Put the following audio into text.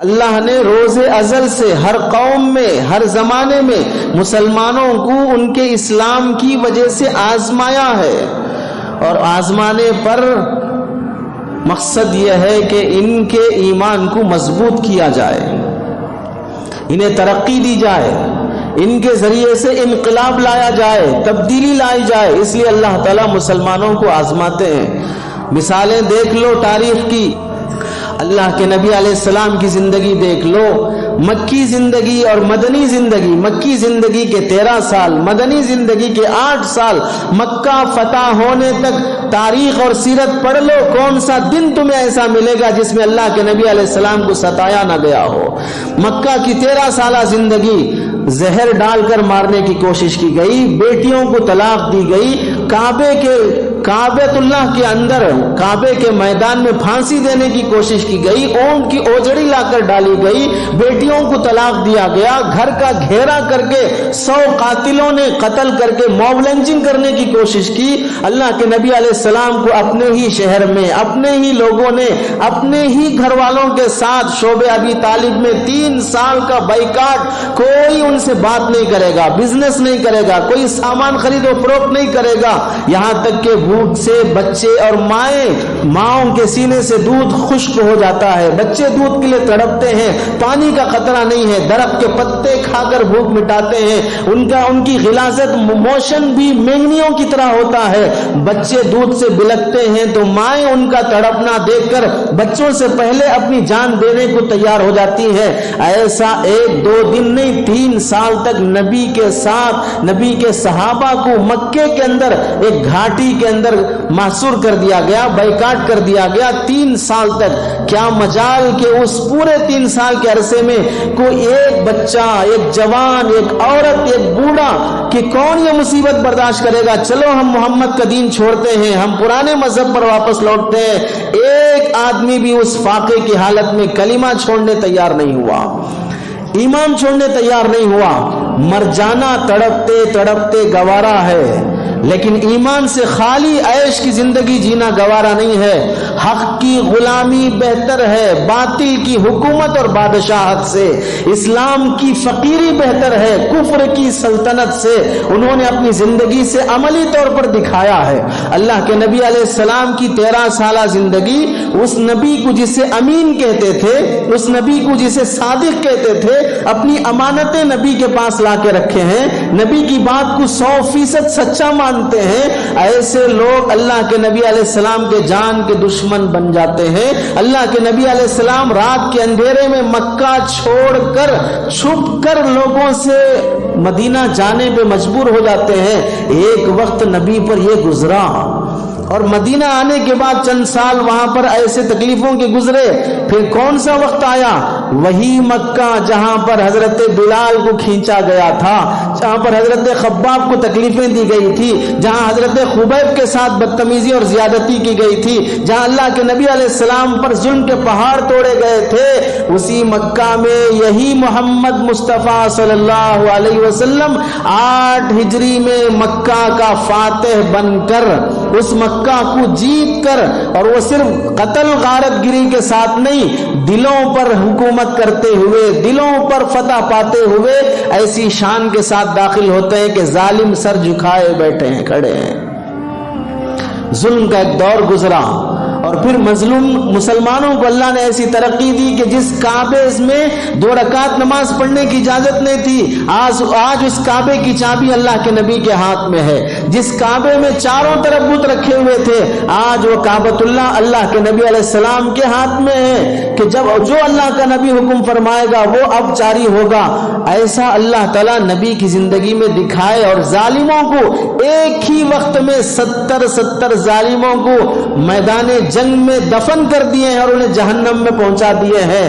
اللہ نے روز ازل سے ہر قوم میں ہر زمانے میں مسلمانوں کو ان کے اسلام کی وجہ سے آزمایا ہے، اور آزمانے پر مقصد یہ ہے کہ ان کے ایمان کو مضبوط کیا جائے، انہیں ترقی دی جائے، ان کے ذریعے سے انقلاب لایا جائے، تبدیلی لائی جائے۔ اس لیے اللہ تعالیٰ مسلمانوں کو آزماتے ہیں۔ مثالیں دیکھ لو تاریخ کی، اللہ کے نبی علیہ السلام کی زندگی دیکھ لو، مکی زندگی اور مدنی زندگی، مکی زندگی کے 13 سال، مدنی زندگی کے 8 سال، مکہ فتح ہونے تک تاریخ اور سیرت پڑھ لو، کون سا دن تمہیں ایسا ملے گا جس میں اللہ کے نبی علیہ السلام کو ستایا نہ گیا ہو۔ مکہ کی 13 سالہ زندگی زہر ڈال کر مارنے کی کوشش کی گئی، بیٹیوں کو طلاق دی گئی، کعبۃ اللہ کے اندر کعبے کے میدان میں پھانسی دینے کی کوشش کی گئی، اونٹ کی اوجڑی لا کر ڈالی گئی، بیٹیوں کو طلاق دیا گیا، گھر کا گھیرا کر کے 100 قاتلوں نے قتل کر کے موب لنچنگ کرنے کی کوشش کی۔ اللہ کے نبی علیہ السلام کو اپنے ہی شہر میں اپنے ہی لوگوں نے اپنے ہی گھر والوں کے ساتھ شعبہ ابی طالب میں 3 سال کا بائیکاٹ، کوئی ان سے بات نہیں کرے گا، بزنس نہیں کرے گا، کوئی سامان خرید و فروخت نہیں کرے گا، یہاں تک کہ بھوک سے بچے اور ماؤں کے سینے سے دودھ خشک ہو جاتا ہے، بچے دودھ کے لیے تڑپتے ہیں، پانی کا قطرہ نہیں ہے، درخت کے پتے کھا کر بھوک مٹاتے ہیں، ان کی غلاظت موشن بھی مینگنیوں کی طرح ہوتا ہے، بچے دودھ سے بلکتے ہیں تو مائیں ان کا تڑپنا دیکھ کر بچوں سے پہلے اپنی جان دینے کو تیار ہو جاتی ہے۔ ایسا 1-2 دن نہیں، 3 سال تک نبی کے ساتھ نبی کے صحابہ کو مکے کے اندر ایک گھاٹی کے اندر محصور کر دیا گیا، بائیکاٹ کر دیا گیا 3 سال تک۔ کیا مجال کہ اس پورے 3 سال کے عرصے میں کوئی ایک بچہ، ایک جوان، ایک عورت، ایک بوڑھا کہ کون یہ مصیبت برداشت کرے گا؟ چلو ہم محمد کا دین چھوڑتے ہیں، ہم پرانے مذہب پر واپس لوٹتے ہیں۔ ایک آدمی بھی اس فاقے کی حالت میں کلمہ چھوڑنے تیار نہیں ہوا، ایمان چھوڑنے تیار نہیں ہوا۔ مر جانا تڑپتے تڑپتے گوارا ہے، لیکن ایمان سے خالی عیش کی زندگی جینا گوارا نہیں ہے۔ حق کی غلامی بہتر ہے باطل کی حکومت اور بادشاہت سے، اسلام کی فقیری بہتر ہے کفر کی سلطنت سے۔ انہوں نے اپنی زندگی سے عملی طور پر دکھایا ہے۔ اللہ کے نبی علیہ السلام کی 13 سالہ زندگی، اس نبی کو جسے امین کہتے تھے، اس نبی کو جسے صادق کہتے تھے، اپنی امانتیں نبی کے پاس لا کے رکھے ہیں، نبی کی بات کو 100% سچا مانتے ہیں۔ ایسے لوگ اللہ کے نبی علیہ السلام کے جان کے دشمن بن جاتے ہیں۔ اللہ کے نبی علیہ السلام رات کے اندھیرے میں مکہ چھوڑ کر چھپ کر لوگوں سے مدینہ جانے پہ مجبور ہو جاتے ہیں۔ ایک وقت نبی پر یہ گزرا، اور مدینہ آنے کے بعد چند سال وہاں پر ایسے تکلیفوں کے گزرے۔ پھر کون سا وقت آیا؟ وہی مکہ جہاں پر حضرت بلال کو کھینچا گیا تھا، جہاں پر حضرت خباب کو تکلیفیں دی گئی تھی، جہاں حضرت خبیب کے ساتھ بدتمیزی اور زیادتی کی گئی تھی، جہاں اللہ کے نبی علیہ السلام پر ظلم کے پہاڑ توڑے گئے تھے، اسی مکہ میں یہی محمد مصطفیٰ صلی اللہ علیہ وسلم 8 ہجری میں مکہ کا فاتح بن کر، اس مکہ کو جیت کر، اور وہ صرف قتل غارت گری کے ساتھ نہیں، دلوں پر حکومت کرتے ہوئے، دلوں پر فتح پاتے ہوئے ایسی شان کے ساتھ داخل ہوتے ہیں کہ ظالم سر جھکائے بیٹھے ہیں، کھڑے ہیں۔ ظلم کا ایک دور گزرا، اور پھر مظلوم مسلمانوں کو اللہ نے ایسی ترقی دی کہ جس کعبے میں 2 رکعت نماز پڑھنے کی اجازت نہیں تھی، آج اس کعبے کی چابی اللہ کے نبی کے ہاتھ میں ہے۔ جس کعبے میں چاروں طرف بت رکھے ہوئے تھے، آج وہ کعبۃ اللہ کے نبی علیہ السلام کے ہاتھ میں ہے کہ جب جو اللہ کا نبی حکم فرمائے گا وہ اب جاری ہوگا۔ ایسا اللہ تعالیٰ نبی کی زندگی میں دکھائے، اور ظالموں کو ایک ہی وقت میں 70 ظالموں کو میدان جنگ میں دفن کر دیے ہیں اور انہیں جہنم میں پہنچا دیے ہیں۔